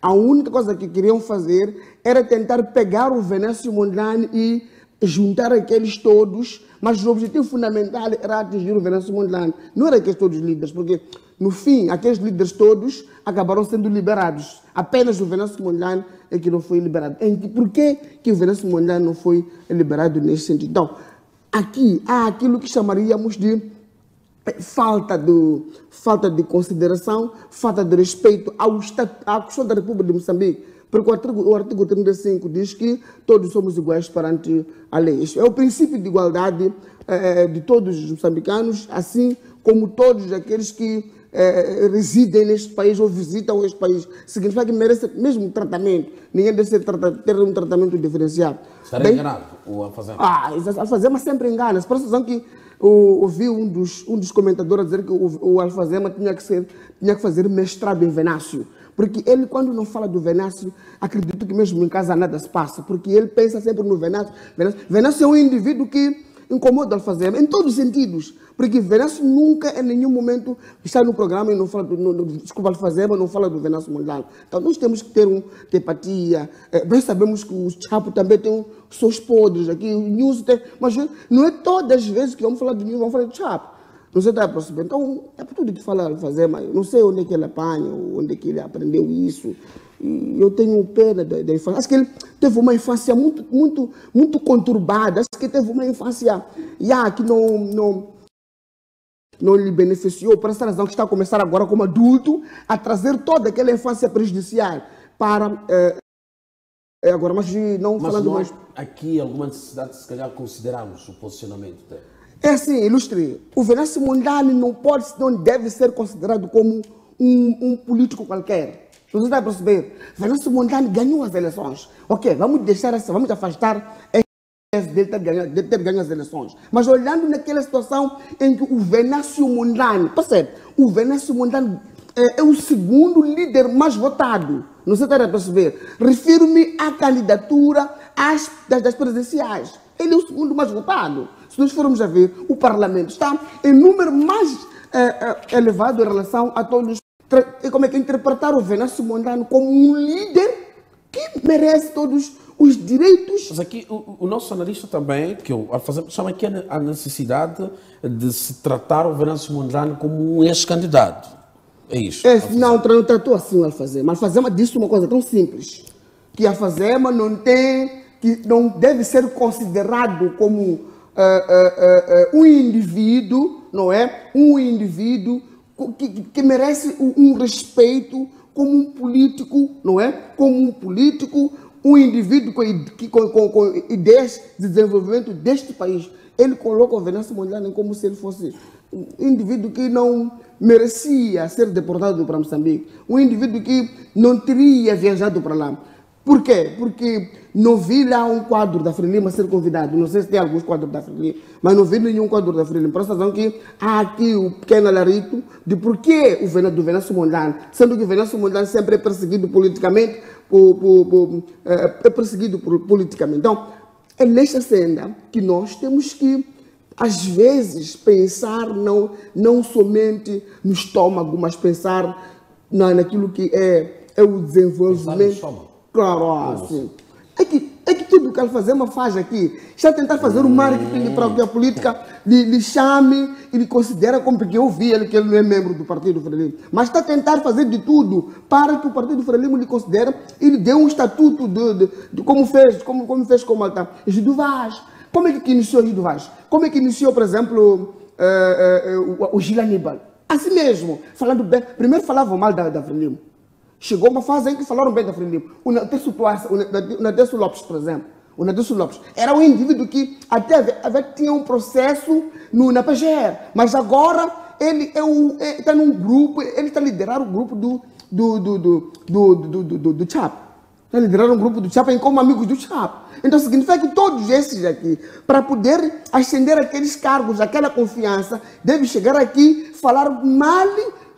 A única coisa que queriam fazer era tentar pegar o Venâncio Mondlane e juntar aqueles todos, mas o objetivo fundamental era atingir o Venâncio Mondlane. Não era aqueles todos líderes, porque no fim, aqueles líderes todos acabaram sendo liberados. Apenas o Venâncio Mondlane é que não foi liberado. Por que o Venâncio Mondlane não foi liberado nesse sentido? Então, aqui há aquilo que chamaríamos de falta de consideração, falta de respeito à Constituição da República de Moçambique. Porque o artigo 35 diz que todos somos iguais perante a lei. Este é o princípio de igualdade de todos os moçambicanos, assim como todos aqueles que residem neste país ou visitam este país. Significa que merecem o mesmo tratamento. Ninguém deve ter um tratamento diferenciado. Estará enganado o Alfazema? O Alfazema sempre engana. Por isso que ouvi um dos comentadores dizer que o Alfazema tinha que fazer mestrado em Venâncio. Porque ele, quando não fala do Venâncio, acredito que mesmo em casa nada se passa. Porque ele pensa sempre no Venâncio. Venâncio é um indivíduo que incomoda o Alfazema, em todos os sentidos. Porque Venâncio nunca, em nenhum momento, está no programa e não fala desculpa, Alfazema não fala do Venâncio Mondlane. Então nós temos que ter empatia. Nós sabemos que o Chapo também tem os seus podres aqui, o News tem, mas não é todas as vezes que vamos falar do News, vamos falar do Chapo. Não sei se está percebendo. Então, é por tudo que fala Alfazema. Não sei onde é que ele apanha, onde é que ele aprendeu isso. E eu tenho pena da infância. Acho que ele teve uma infância muito conturbada. Acho que teve uma infância que não lhe beneficiou. Por essa razão que está a começar agora como adulto a trazer toda aquela infância prejudicial para... agora, mas não falando mais... Aqui alguma necessidade de, se calhar, considerarmos o posicionamento dele? É assim, ilustre. O Venâncio Mondlane não deve ser considerado como um político qualquer. Você está a perceber? Venâncio Mondlane ganhou as eleições. Ok, vamos afastar de ter ganho as eleições. Mas olhando naquela situação em que o Venâncio Mondlane, percebe? O Venâncio Mondlane é o segundo líder mais votado. Não sei se está a perceber. Refiro-me à candidatura das presidenciais. Ele é o segundo mais votado. Se nós formos a ver, o Parlamento está em número mais elevado em relação a todos. Como é que interpretar o Venâncio Mondlane como um líder que merece todos os direitos? Mas aqui o nosso analista também, que o Alfazema, chama aqui a necessidade de se tratar o Venâncio Mondlane como um ex-candidato. É isso? Não tratou assim o Alfazema. Alfazema disse uma coisa tão simples, que Alfazema que não deve ser considerado como um indivíduo, não é? Um indivíduo que merece um respeito como um político, não é? Como um político, um indivíduo com ideias de desenvolvimento deste país. Ele coloca o Venâncio Mondlane como se ele fosse um indivíduo que não merecia ser deportado para Moçambique, um indivíduo que não teria viajado para lá. Por quê? Porque não vi lá um quadro da Frelimo a ser convidado. Não sei se tem alguns quadros da Frelimo, mas não vi nenhum quadro da Frelimo. Por essa razão que há aqui o pequeno alarito de porquê do Venâncio Mondlane, sendo que o Venâncio Mondlane sempre é perseguido politicamente, Então, é nesta senda que nós temos que, às vezes, pensar não somente no estômago, mas pensar naquilo que é o desenvolvimento. Claro, assim. É que tudo que o Alfazema faz aqui está a tentar fazer um marketing para que a política lhe chame e lhe considere como, porque eu vi que ele não é membro do Partido Frelimo, mas está a tentar fazer de tudo para que o Partido Frelimo lhe considere e lhe dê um estatuto de como fez com Malta. Egidio Vaz. Como é que iniciou Egidio Vaz? Como é que iniciou, por exemplo, o Gil Aníbal? Assim mesmo, falando bem. Primeiro falavam mal da Frelimo. Chegou uma fase em que falaram bem da Frelimo. O Nadesso Lopes, por exemplo. O Nadesso Lopes era um indivíduo que até tinha um processo na PGR, mas agora ele está num grupo, ele está a liderar o grupo do Chapo. Está a liderar um grupo do Chapo como amigos do Chapo. Então significa que todos esses aqui, para poder ascender aqueles cargos, aquela confiança, devem chegar aqui falar mal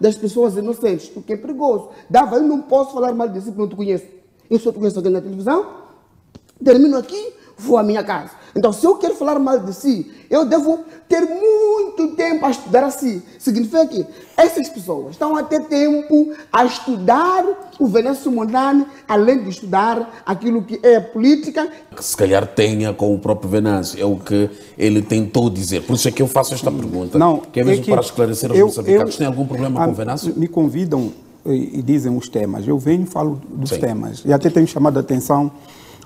das pessoas inocentes, o que é perigoso. Eu não posso falar mal de si porque não te conheço. Eu só te conheço aqui na televisão, termino aqui, vou à minha casa. Então, se eu quero falar mal de si, eu devo ter muito tempo a estudar assim. Significa que essas pessoas estão a ter tempo a estudar o Venâncio Mondlane, além de estudar aquilo que é política. Que se calhar tenha com o próprio Venâncio, é o que ele tentou dizer. Por isso é que eu faço esta pergunta, que é mesmo para esclarecer os moçambicanos. Tem algum problema com o Venâncio? Me convidam e dizem os temas. Eu venho e falo dos temas. E até tenho chamado a atenção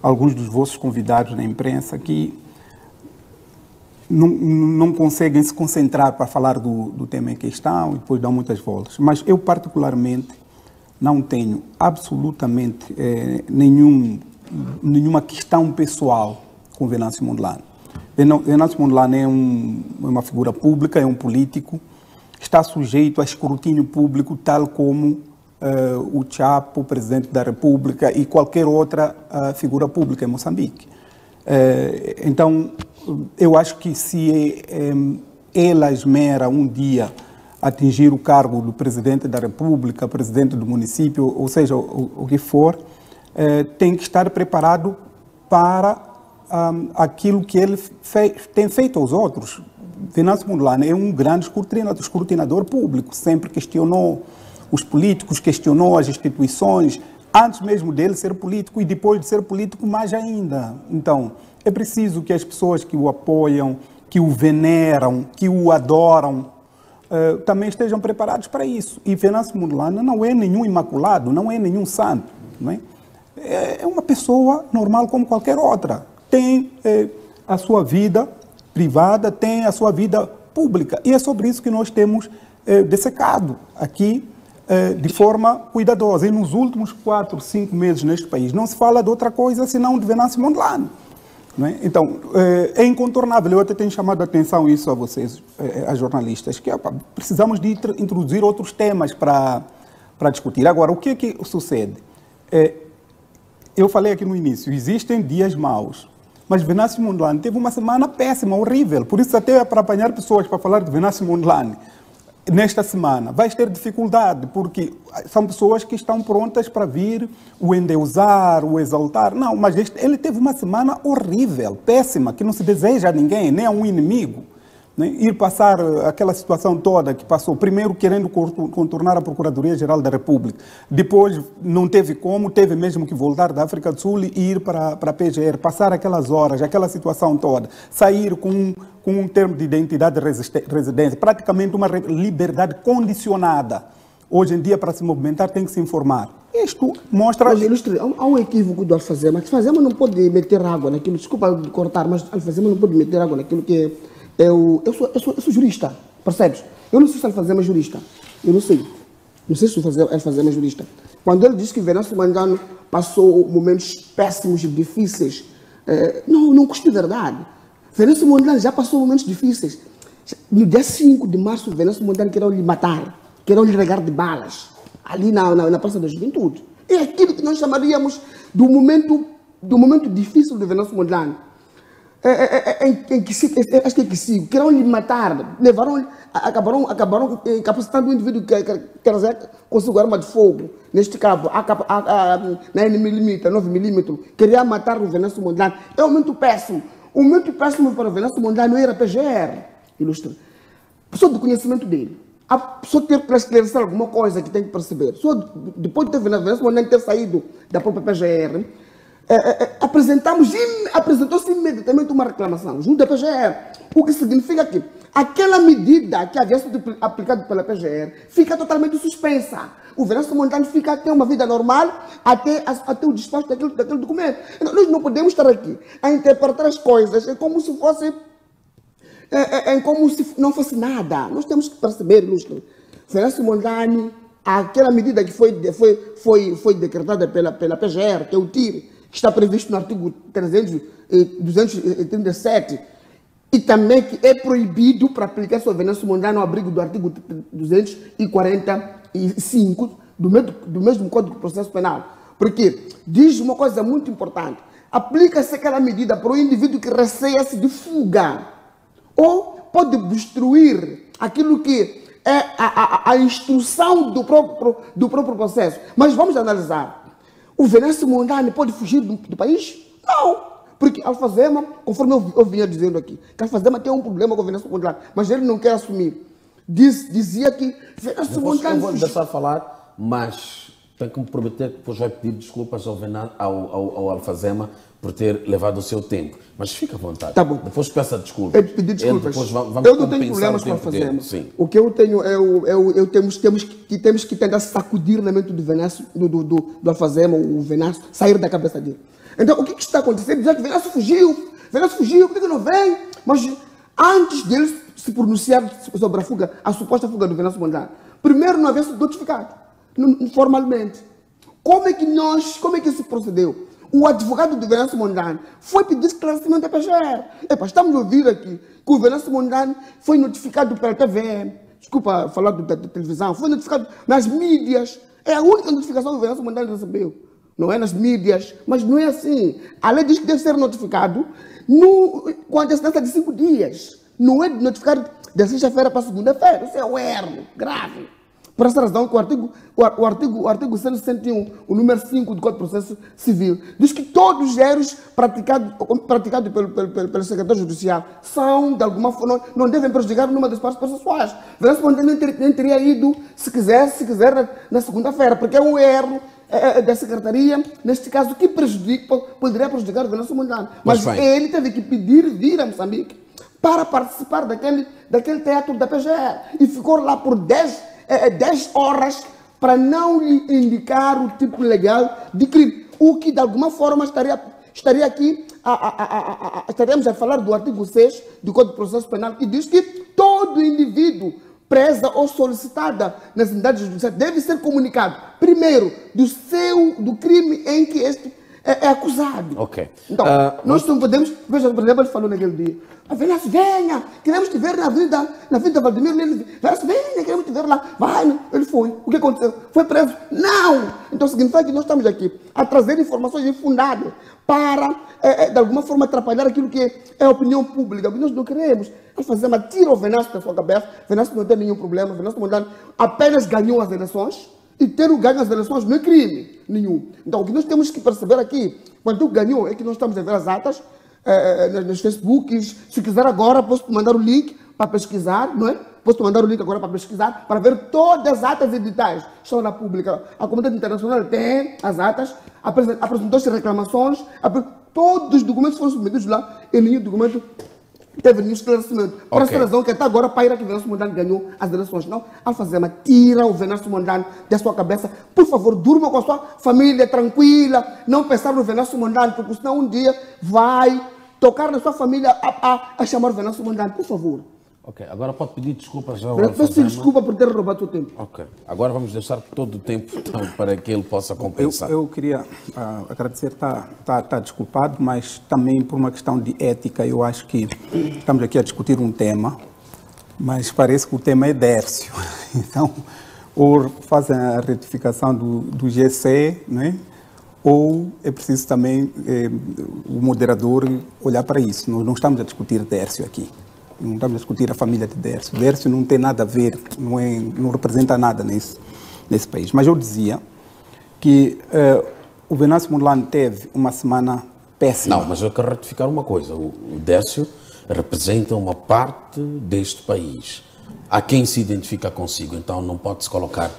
alguns dos vossos convidados na imprensa que não conseguem se concentrar para falar do tema em questão e depois dão muitas voltas. Mas eu, particularmente, não tenho absolutamente nenhuma questão pessoal com Venâncio Mondlane. Venâncio Mondlane é uma figura pública, é um político, está sujeito a escrutínio público, tal como o Chapo, o Presidente da República e qualquer outra figura pública em Moçambique. Então, eu acho que se ela esmera um dia atingir o cargo do Presidente da República, Presidente do município, ou seja, o que for, tem que estar preparado para aquilo que ele tem feito aos outros. Venâncio Mondlane é um grande escrutinador público, sempre questionou os políticos, questionou as instituições, antes mesmo dele ser político e depois de ser político mais ainda. Então, é preciso que as pessoas que o apoiam, que o veneram, que o adoram, também estejam preparados para isso. E Venâncio Mondlane não é nenhum imaculado, não é nenhum santo. Não é? É uma pessoa normal como qualquer outra. Tem a sua vida privada, tem a sua vida pública. E é sobre isso que nós temos dessecado aqui de forma cuidadosa. E nos últimos 4, 5 meses neste país não se fala de outra coisa senão de Venâncio Mondlane. Não é? Então, é incontornável. Eu até tenho chamado a atenção isso a vocês, a jornalistas, que precisamos de introduzir outros temas para discutir. Agora, o que é que sucede? Eu falei aqui no início, existem dias maus, mas Venâncio Mondlane teve uma semana péssima, horrível. Por isso, até para apanhar pessoas para falar de Venâncio Mondlane nesta semana, vais ter dificuldade, porque são pessoas que estão prontas para vir o endeusar, o exaltar. Não, mas ele teve uma semana horrível, péssima, que não se deseja a ninguém, nem a um inimigo. Né? Ir passar aquela situação toda que passou, primeiro querendo contornar a Procuradoria-Geral da República, depois não teve como, teve mesmo que voltar da África do Sul e ir para a PGR, passar aquelas horas, aquela situação toda, sair com um termo de identidade de residência, praticamente uma liberdade condicionada. Hoje em dia, para se movimentar, tem que se informar. Isto mostra... Mas, Ilustre, há um equívoco do Alfazema. Alfazema não pode meter água naquilo, desculpa cortar, mas Alfazema não pode meter água naquilo que é... Eu sou jurista, percebes? Eu não sei se Alfazema é jurista. Eu não sei. Não sei se Alfazema é jurista. Quando ele diz que Venâncio Mondlane passou momentos péssimos e difíceis, não custa verdade. Venâncio Mondlane já passou momentos difíceis. No dia 5 de março, Venâncio Mondlane queriam lhe matar, queriam lhe regar de balas, ali na Praça da Juventude. É aquilo que nós chamaríamos do momento difícil de Venâncio Mondlane. Acho que é que sim, queriam lhe matar, acabaram incapacitando o indivíduo que quer dizer, conseguiu arma de fogo, neste cabo, na N-mm, 9mm, queria matar o Venâncio Mondlane. É um momento péssimo. O momento péssimo para o Venâncio Mondlane não era a PGR, Ilustre. Só do conhecimento dele. A pessoa ter que esclarecer alguma coisa que tem que perceber. Só depois de ter Venâncio Mondlane ter saído da própria PGR, apresentou-se imediatamente uma reclamação junto à PGR, o que significa que aquela medida que havia sido aplicada pela PGR fica totalmente suspensa. O Venâncio Mondlane fica até uma vida normal, até o despacho daquele documento. Então, nós não podemos estar aqui a interpretar as coisas como se fosse como se não fosse nada. Nós temos que perceber, Ilustre, Venâncio Mondlane, aquela medida que foi decretada pela PGR, que é o TIR, que está previsto no artigo 237, e também que é proibido para aplicar sua Venâncio Mondlane ao abrigo do artigo 245 do mesmo Código de Processo Penal. Porque diz uma coisa muito importante: aplica-se aquela medida para o indivíduo que receia-se de fuga ou pode obstruir aquilo que é a instrução do próprio processo. Mas vamos analisar. O Venâncio Mondlane pode fugir do país? Não. Porque Alfazema, conforme eu vinha dizendo aqui, que Alfazema tem um problema com o Venâncio Mondlane, mas ele não quer assumir. Dizia que Venâncio Mondlane... Eu vou deixar falar, mas tenho que me prometer que depois vai pedir desculpas ao Alfazema por ter levado o seu tempo. Mas fica à vontade. Tá bom. Depois peça desculpas. Eu pedi desculpas. Vamos Eu não tenho problemas com Alfazema. O que eu tenho temos que tentar sacudir na mente do Venâncio, do Alfazema, o Venâncio, sair da cabeça dele. Então, o que está acontecendo? Dizer que Venâncio fugiu, por que não vem? Mas antes dele se pronunciar sobre a suposta fuga do Venâncio Mondlane, primeiro não havia sido notificado, formalmente. Como é que se procedeu? O advogado do Venâncio Mondlane foi pedir esclarecimento à PGR. Estamos a ouvir aqui que o Venâncio Mondlane foi notificado pela TV, desculpa falar da televisão, foi notificado nas mídias. É a única notificação que o Venâncio Mondlane recebeu. Não é nas mídias, mas não é assim. A lei diz que deve ser notificado com antecedência de 5 dias. Não é notificado de sexta-feira para segunda-feira. Isso é um erro grave. Por essa razão, que o artigo 161, o número 5 do Código de Processo Civil, diz que todos os erros praticados pelo secretário judicial são, de alguma forma, não devem prejudicar nenhuma das partes processuais. Venâncio Mondlane nem teria ido, se quiser, na segunda-feira, porque é um erro da secretaria, neste caso, que poderia prejudicar o Venâncio Mondlane. Mas ele teve que pedir vir a Moçambique para participar daquele teatro da PGR. E ficou lá por 10 horas para não lhe indicar o tipo legal de crime. O que, de alguma forma, estaria aqui, estaríamos a falar do artigo 6 do Código de Processo Penal, que diz que todo indivíduo presa ou solicitada nas unidades judiciais deve ser comunicado, primeiro, do crime em que este é acusado. Ok. Então, nós não podemos... Veja, por exemplo, ele falou naquele dia, Venâncio, venha, queremos te ver na Avenida Valdemiro. Venâncio, venha, queremos te ver lá. Vai, ele foi. O que aconteceu? Foi preso? Não! Então, significa que nós estamos aqui a trazer informações infundadas para, de alguma forma, atrapalhar aquilo que é a opinião pública. O que nós não queremos é fazer uma tira o Venâncio da sua cabeça. Venâncio não tem nenhum problema. Venâncio Mondlane apenas ganhou as eleições. E ter o ganho das eleições não é crime nenhum. Então, o que nós temos que perceber aqui, quando ganhou, é que nós estamos a ver as atas nos Facebooks. Se quiser agora, posso te mandar o link para pesquisar, não é? Posso te mandar o link agora para pesquisar, para ver todas as atas editais. Estão na pública. A comunidade internacional tem as atas, apresentou-se reclamações, todos os documentos foram submetidos lá, e nenhum documento teve nenhum esclarecimento. Por essa razão que até agora paira que o Venâncio Mondlane ganhou as eleições. Não, Alfazema, tira o Venâncio Mondlane da sua cabeça. Por favor, durma com a sua família tranquila. Não pensar no Venâncio Mondlane, porque senão um dia vai tocar na sua família a chamar o Venâncio Mondlane. Por favor. Ok, agora pode pedir desculpas ao Alfazema. Peço desculpa por ter roubado o tempo. Ok, agora vamos deixar todo o tempo para que ele possa compensar. Eu queria agradecer, está desculpado, mas também por uma questão de ética. Eu acho que estamos aqui a discutir um tema, mas parece que o tema é Dércio. Então, ou fazem a retificação do GC, né? Ou é preciso também o moderador olhar para isso. Nós não estamos a discutir Dércio aqui. Não estamos a discutir a família de Dércio. Dércio não tem nada a ver, não representa nada nesse país. Mas eu dizia que o Venâncio Mondlane teve uma semana péssima. Não, mas eu quero retificar uma coisa. O Dércio representa uma parte deste país. Há quem se identifica consigo, então não pode se colocar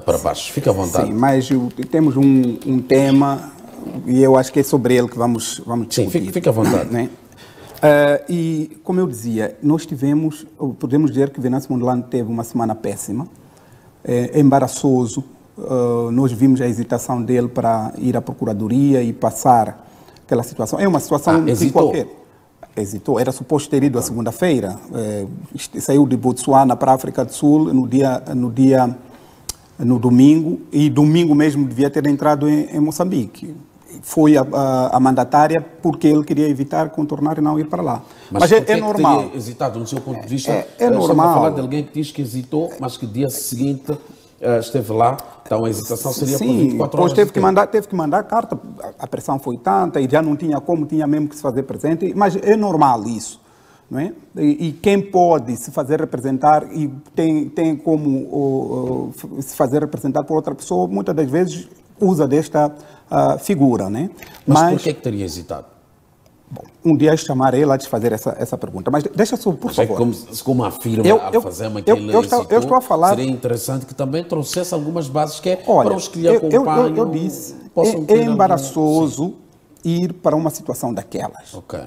para baixo. Fique à vontade. Sim, mas temos um tema e eu acho que é sobre ele que vamos discutir. Sim, fique à vontade. Né? E, como eu dizia, podemos dizer que Venâncio Mondlane teve uma semana péssima, embaraçoso. Nós vimos a hesitação dele para ir à Procuradoria e passar aquela situação. É uma situação qualquer. Hesitou. Era suposto ter ido à segunda-feira. Saiu de Botsuana para a África do Sul no domingo, e domingo mesmo devia ter entrado em Moçambique. Foi a mandatária porque ele queria evitar contornar e não ir para lá. Mas é normal. Teria hesitado, no seu ponto de vista? É normal. Estamos a falar de alguém que diz que hesitou, mas que dia seguinte esteve lá. Então a hesitação seria por 24 horas. Teve que mandar carta. A pressão foi tanta e já não tinha como, tinha mesmo que se fazer presente. Mas é normal isso. Não é? E quem pode se fazer representar e tem como se fazer representar por outra pessoa, muitas das vezes usa desta figura, né? Mas por que teria hesitado? Bom, um dia chamar ele a te fazer essa pergunta, mas deixa só, por favor. Como afirma Alfazema que ele eu estou a falar... seria interessante que também trouxesse algumas bases que Olha, para os que lhe acompanham eu disse, possam é embaraçoso ir para uma situação daquelas. Ok.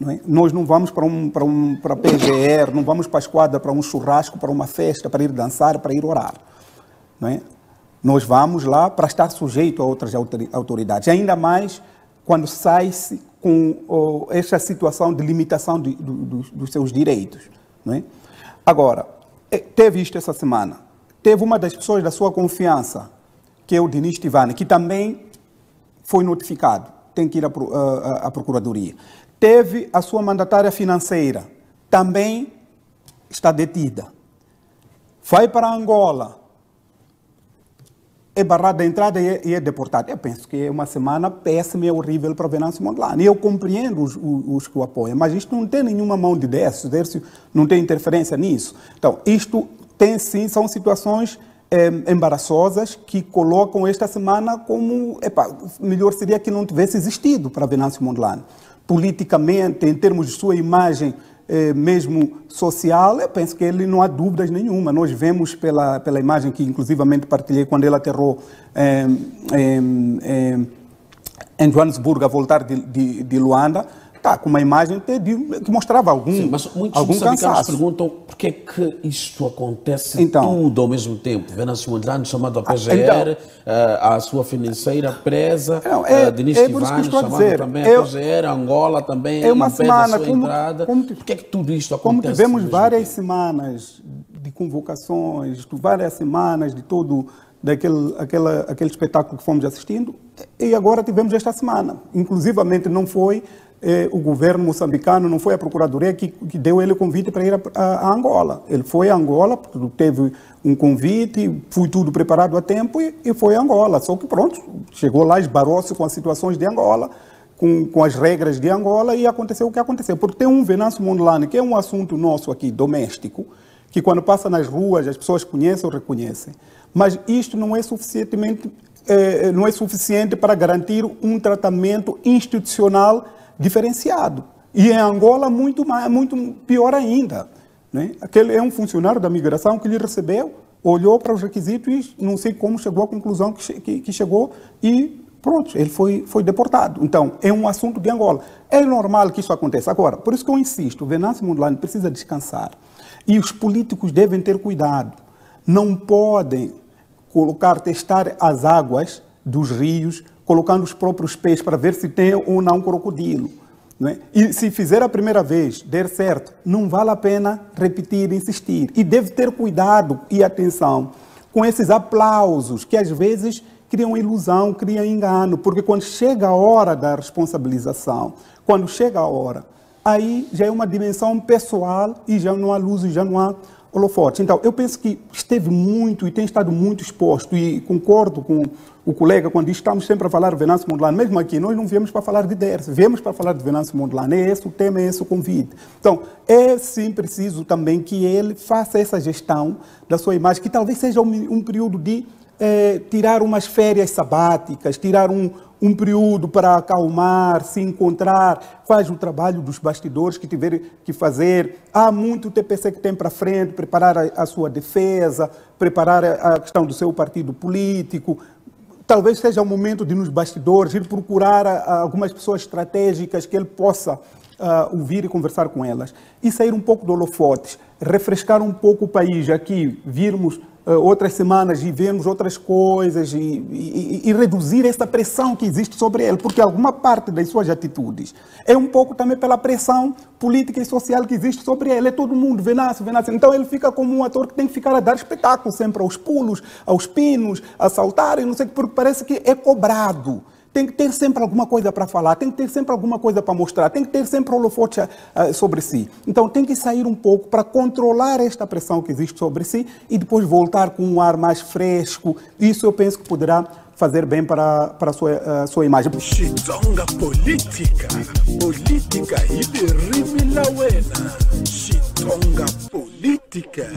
Não é? Nós não vamos para PGR, não vamos para a esquadra, para um churrasco, para uma festa, para ir dançar, para ir orar. Não é? Nós vamos lá para estar sujeito a outras autoridades, ainda mais quando sai-se com essa situação de limitação dos seus direitos. Não é? Agora, teve isto essa semana. Teve uma das pessoas da sua confiança, que é o Dinis Tivani, que também foi notificado, tem que ir à Procuradoria. Teve a sua mandatária financeira, também está detida. Vai para Angola, é barrado da entrada e é deportado. Eu penso que é uma semana péssima e horrível para Venâncio Mondlane. Eu compreendo os que o apoiam, mas isto não tem nenhuma mão de Décio. Décio não tem interferência nisso. Então, isto tem sim, são situações embaraçosas que colocam esta semana como... melhor seria que não tivesse existido para Venâncio Mondlane. Politicamente, em termos de sua imagem mesmo social, eu penso que ele não há dúvidas nenhuma. Nós vemos pela imagem que inclusivamente partilhei quando ele aterrou em Joanesburgo a voltar de Luanda, com uma imagem que mostrava algum cansaço. Mas muitos moçambicanos perguntam por que é que isto acontece tudo ao mesmo tempo. Venâncio Mondlane chamado a PGR, a sua financeira presa, Dinis Tivani chamado também a PGR, Angola também impede a sua entrada. Por que é que tudo isto acontece? Como tivemos várias semanas de convocações, várias semanas de todo aquele espetáculo que fomos assistindo, e agora tivemos esta semana. Inclusivamente não foi o governo moçambicano, não foi a Procuradoria que deu ele o convite para ir a Angola. Ele foi a Angola, porque teve um convite, foi tudo preparado a tempo e foi a Angola. Só que pronto, chegou lá, esbarrou-se com as situações de Angola, com as regras de Angola e aconteceu o que aconteceu. Porque tem um Venâncio Mondlane, que é um assunto nosso aqui, doméstico, que quando passa nas ruas as pessoas conhecem ou reconhecem. Mas isto não é suficiente para garantir um tratamento institucional diferenciado. E em Angola, muito pior ainda. Né? Aquele é um funcionário da migração que lhe recebeu, olhou para os requisitos e não sei como chegou à conclusão que chegou e pronto, ele foi deportado. Então, é um assunto de Angola. É normal que isso aconteça. Agora, por isso que eu insisto, o Venâncio Mondlane precisa descansar. E os políticos devem ter cuidado. Não podem testar as águas dos rios, colocando os próprios peixes para ver se tem ou não crocodilo. Não é? E se fizer a primeira vez, der certo, não vale a pena repetir, insistir. E deve ter cuidado e atenção com esses aplausos que às vezes criam ilusão, criam engano, porque quando chega a hora da responsabilização, quando chega a hora, aí já é uma dimensão pessoal e já não há luz e já não há holofote. Então, eu penso que esteve muito e tem estado muito exposto e concordo com o colega quando diz que estamos sempre a falar de Venâncio Mondlane. Mesmo aqui, nós não viemos para falar de Décio, viemos para falar de Venâncio Mondlane. É esse o tema, é esse o convite. Então, é sim preciso também que ele faça essa gestão da sua imagem, que talvez seja um período de tirar umas férias sabáticas, tirar um período para acalmar, se encontrar, faz o trabalho dos bastidores que tiver que fazer. Há muito TPC que tem para frente, preparar a sua defesa, preparar a questão do seu partido político. Talvez seja o momento de, nos bastidores, ir procurar algumas pessoas estratégicas que ele possa ouvir e conversar com elas. E sair um pouco do holofotes, refrescar um pouco o país, aqui virmos outras semanas e vermos outras coisas e reduzir essa pressão que existe sobre ele, porque alguma parte das suas atitudes é um pouco também pela pressão política e social que existe sobre ele. É todo mundo, Venâncio. Então ele fica como um ator que tem que ficar a dar espetáculo sempre aos pulos, aos pinos, a saltar, e não sei, porque parece que é cobrado. Tem que ter sempre alguma coisa para falar, tem que ter sempre alguma coisa para mostrar, tem que ter sempre holofote sobre si. Então tem que sair um pouco para controlar esta pressão que existe sobre si e depois voltar com um ar mais fresco. Isso eu penso que poderá fazer bem para a sua imagem. Chitonga política, política e de Chitonga política.